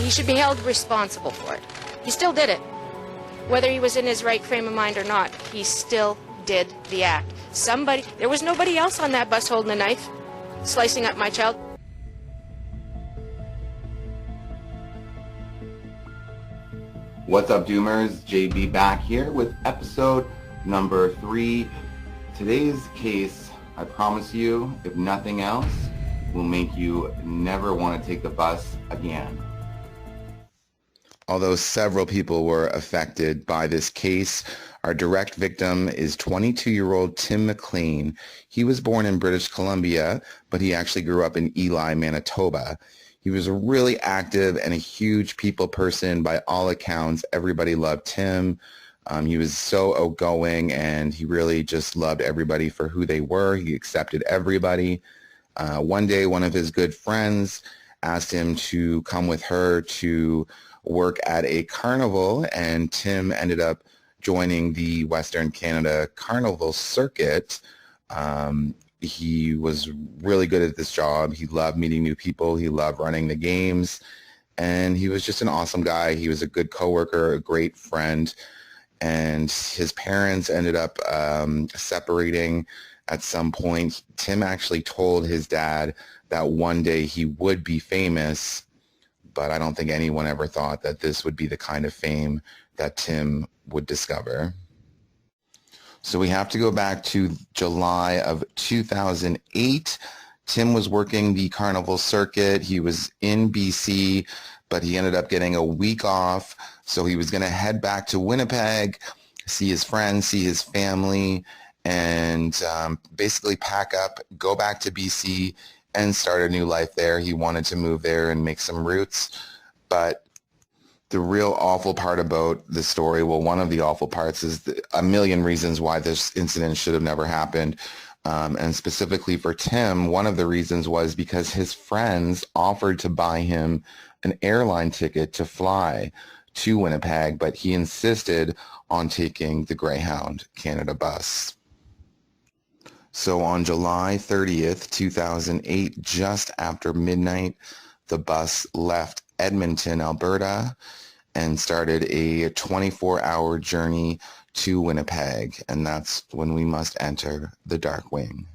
he should be held responsible for it. He still did it. Whether he was in his right frame of mind or not, he still did the act. There was nobody else on that bus holding a knife, slicing up my child. What's up, Doomers? JB back here with episode number 3. Today's case, I promise you, if nothing else, will make you never want to take the bus again. Although several people were affected by this case, our direct victim is 22-year-old Tim MacLean. He was born in British Columbia, but he actually grew up in Ely, Manitoba. He was a really active and a huge people person by all accounts. Everybody loved Tim. He was so outgoing, and he really just loved everybody for who they were. He accepted everybody. One day, one of his good friends asked him to come with her to work at a carnival, and Tim ended up joining the Western Canada Carnival circuit. He was really good at this job. He loved meeting new people. He loved running the games, and he was just an awesome guy. He was a good coworker, a great friend, and his parents ended up separating at some point. Tim actually told his dad that one day he would be famous, but I don't think anyone ever thought that this would be the kind of fame that Tim would discover. So we have to go back to July of 2008. Tim was working the carnival circuit. He was in BC, but he ended up getting a week off. So he was going to head back to Winnipeg, see his friends, see his family, and basically pack up, go back to BC, and start a new life there. He wanted to move there and make some roots. But the real awful part about the story, well, one of the awful parts is a million reasons why this incident should have never happened. And specifically for Tim, one of the reasons was because his friends offered to buy him an airline ticket to fly to Winnipeg, but he insisted on taking the Greyhound Canada bus. So on July 30th, 2008, just after midnight, the bus left Edmonton, Alberta, and started a 24-hour journey to Winnipeg, and that's when we must enter the dark wing.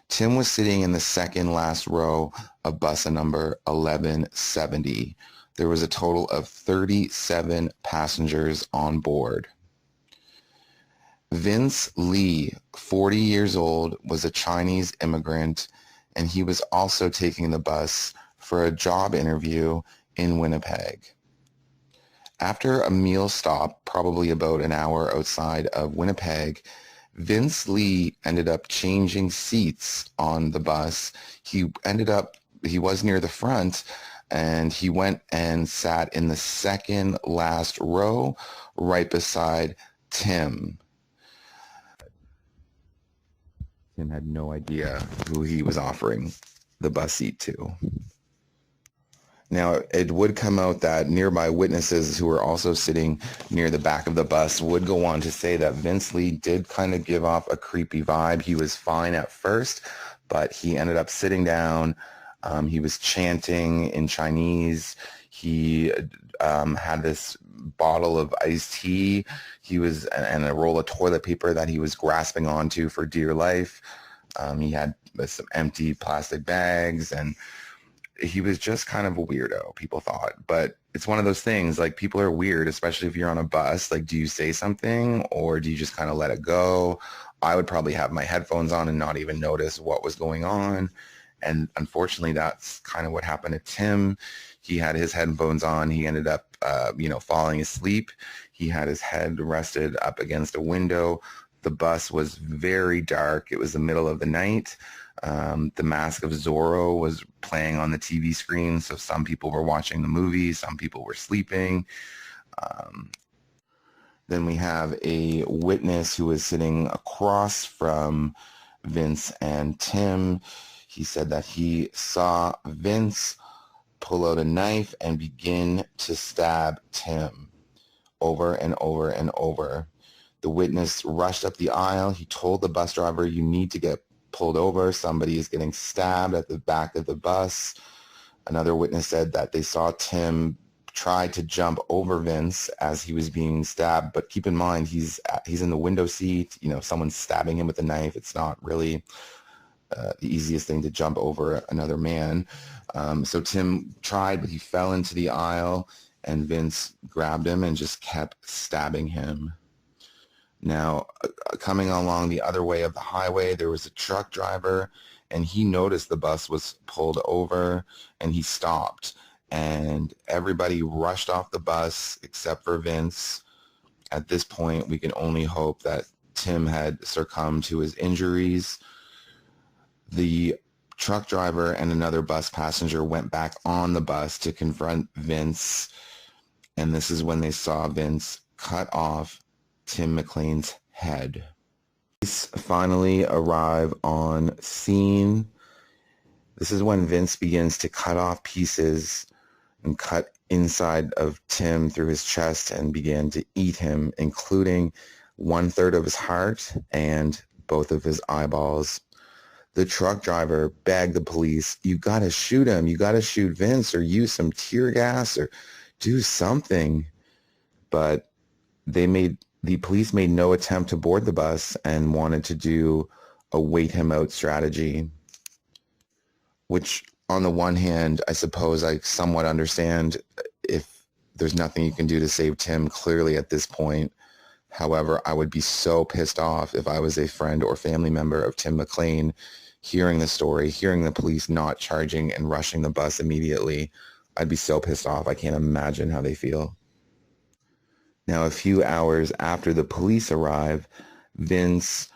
Tim was sitting in the second last row of bus number 1170. There was a total of 37 passengers on board. Vince Lee, 40 years old, was a Chinese immigrant, and he was also taking the bus for a job interview in Winnipeg. After a meal stop, probably about an hour outside of Winnipeg, Vince Lee ended up changing seats on the bus. He was near the front, and he went and sat in the second last row right beside Tim. Tim had no idea who he was offering the bus seat to. Now, it would come out that nearby witnesses who were also sitting near the back of the bus would go on to say that Vince Lee did kind of give off a creepy vibe. He was fine at first, but he ended up sitting down. He was chanting in Chinese. He had this bottle of iced tea. And a roll of toilet paper that he was grasping onto for dear life. He had some empty plastic bags, and he was just kind of a weirdo, people thought. But it's one of those things, like, people are weird, especially if you're on a bus. Like, do you say something, or do you just kind of let it go? I would probably have my headphones on and not even notice what was going on. And unfortunately, that's kind of what happened to Tim. He had his headphones on. He ended up, falling asleep. He had his head rested up against a window. The bus was very dark. It was the middle of the night. The Mask of Zorro was playing on the TV screen, so some people were watching the movie, some people were sleeping. Then we have a witness who was sitting across from Vince and Tim. He said that he saw Vince pull out a knife and begin to stab Tim over and over and over. The witness rushed up the aisle. He told the bus driver, "You need to get pulled over. Somebody is getting stabbed at the back of the bus." Another witness said that they saw Tim try to jump over Vince as he was being stabbed, but keep in mind he's in the window seat. You know, someone's stabbing him with a knife. It's not really the easiest thing to jump over another man. So Tim tried, but he fell into the aisle, and Vince grabbed him and just kept stabbing him. Now, coming along the other way of the highway, there was a truck driver, and he noticed the bus was pulled over, and he stopped. And everybody rushed off the bus except for Vince. At this point, we can only hope that Tim had succumbed to his injuries. The truck driver and another bus passenger went back on the bus to confront Vince, and this is when they saw Vince cut off Tim MacLean's head. Police finally arrive on scene. This is when Vince begins to cut off pieces and cut inside of Tim through his chest and began to eat him, including 1/3 of his heart and both of his eyeballs. The truck driver begged the police, "You gotta shoot him. You gotta shoot Vince, or use some tear gas or do something." But the police made no attempt to board the bus and wanted to do a wait him out strategy, which on the one hand, I suppose I somewhat understand if there's nothing you can do to save Tim clearly at this point. However, I would be so pissed off if I was a friend or family member of Tim MacLean, hearing the story, hearing the police not charging and rushing the bus immediately. I'd be so pissed off. I can't imagine how they feel. Now, a few hours after the police arrive, Vince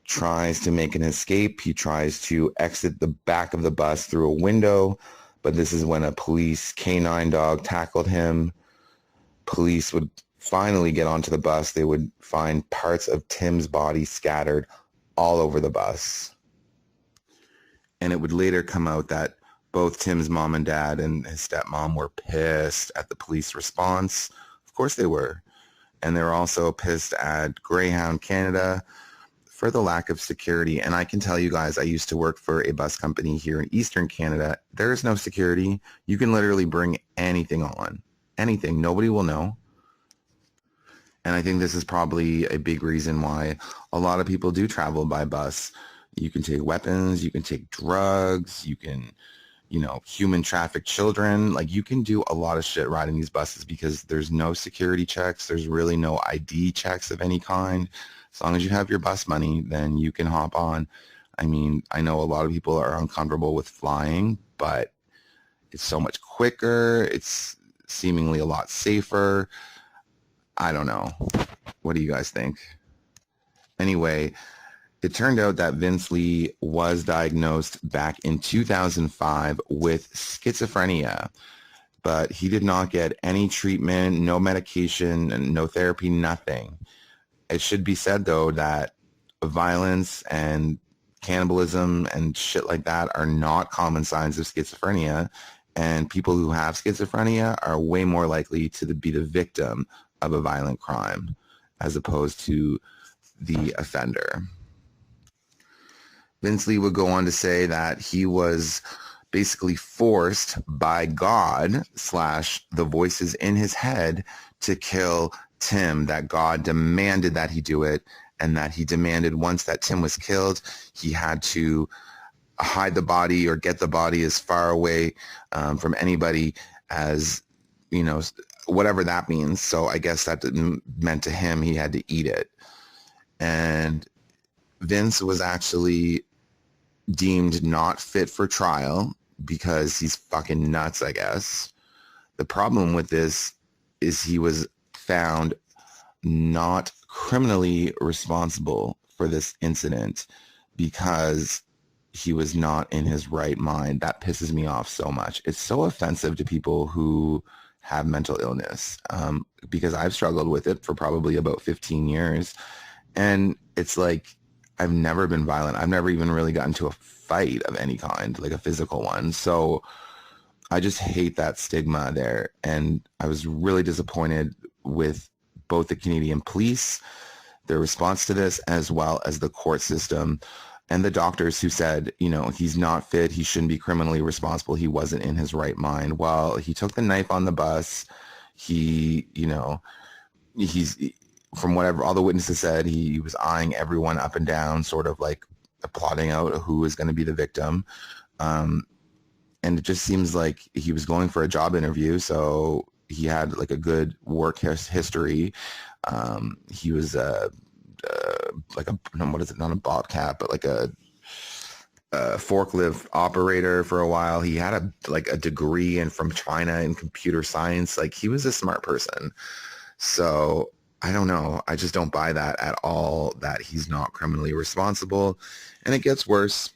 tries to make an escape. He tries to exit the back of the bus through a window, but this is when a police canine dog tackled him. Police would finally get onto the bus. They would find parts of Tim's body scattered all over the bus. And it would later come out that both Tim's mom and dad and his stepmom were pissed at the police response. Of course they were. And they're also pissed at Greyhound Canada for the lack of security. And I can tell you guys, I used to work for a bus company here in Eastern Canada. There is no security. You can literally bring anything on. Anything. Nobody will know. And I think this is probably a big reason why a lot of people do travel by bus. You can take weapons, you can take drugs, you can, human traffic children. Like, you can do a lot of shit riding these buses because there's no security checks. There's really no ID checks of any kind. As long as you have your bus money, then you can hop on. I mean, I know a lot of people are uncomfortable with flying, but it's so much quicker. It's seemingly a lot safer. I don't know. What do you guys think? Anyway, it turned out that Vince Lee was diagnosed back in 2005 with schizophrenia, but he did not get any treatment, no medication, and no therapy, nothing. It should be said, though, that violence and cannibalism and shit like that are not common signs of schizophrenia, and people who have schizophrenia are way more likely to be the victim of a violent crime as opposed to the offender. Vince Lee would go on to say that he was basically forced by God / the voices in his head to kill Tim, that God demanded that he do it, and that he demanded once that Tim was killed, he had to hide the body or get the body as far away from anybody as, whatever that means. So I guess that meant to him he had to eat it. And Vince was actually deemed not fit for trial because he's fucking nuts, I guess. The problem with this is he was found not criminally responsible for this incident because he was not in his right mind. That pisses me off so much. It's so offensive to people who have mental illness because I've struggled with it for probably about 15 years. And it's like, I've never been violent. I've never even really gotten to a fight of any kind, like a physical one. So I just hate that stigma there. And I was really disappointed with both the Canadian police, their response to this, as well as the court system. and the doctors who said, he's not fit, he shouldn't be criminally responsible, he wasn't in his right mind. Well, he took the knife on the bus. He, he's, from whatever all the witnesses said, he was eyeing everyone up and down, sort of like plotting out who is going to be the victim. And it just seems like he was going for a job interview, so he had like a good work history. He was like a, what is it, not a bobcat, but like a forklift operator for a while. He had a degree from China in computer science. Like, he was a smart person. So I don't know. I just don't buy that at all, that he's not criminally responsible. And it gets worse.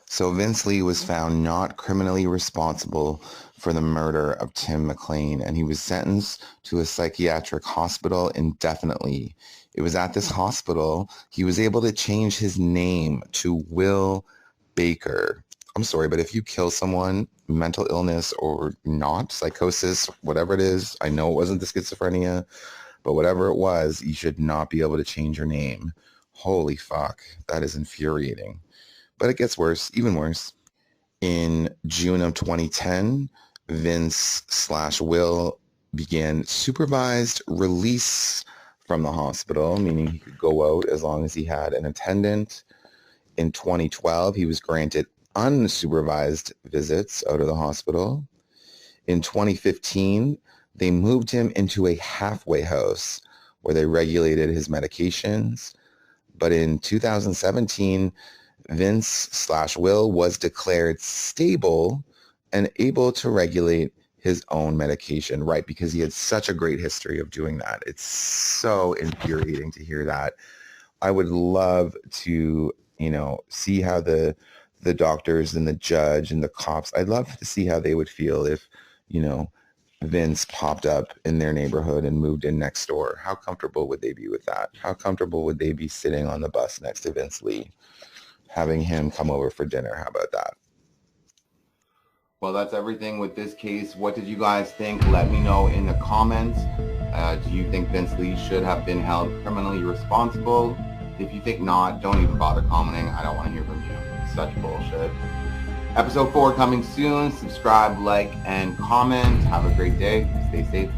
So Vince Lee was found not criminally responsible for the murder of Tim MacLean, and he was sentenced to a psychiatric hospital indefinitely. It was at this hospital he was able to change his name to Will Baker. I'm sorry, but if you kill someone, mental illness or not, psychosis, whatever it is, I know it wasn't the schizophrenia, but whatever it was, you should not be able to change your name. Holy fuck, that is infuriating. But it gets worse, even worse. In June of 2010, Vince/Will began supervised release from the hospital, meaning he could go out as long as he had an attendant. In 2012, he was granted unsupervised visits out of the hospital. In 2015, they moved him into a halfway house where they regulated his medications. But in 2017, Vince/Will was declared stable and able to regulate his own medication, right? Because he had such a great history of doing that. It's so infuriating to hear that. I would love to, see how the doctors and the judge and the cops, I'd love to see how they would feel if, Vince popped up in their neighborhood and moved in next door. How comfortable would they be with that? How comfortable would they be sitting on the bus next to Vince Lee, having him come over for dinner? How about that? Well, that's everything with this case. What did you guys think? Let me know in the comments. Do you think Vince Lee should have been held criminally responsible? If you think not, don't even bother commenting. I don't want to hear from you. It's such bullshit. Episode 4 coming soon. Subscribe, like, and comment. Have a great day. Stay safe.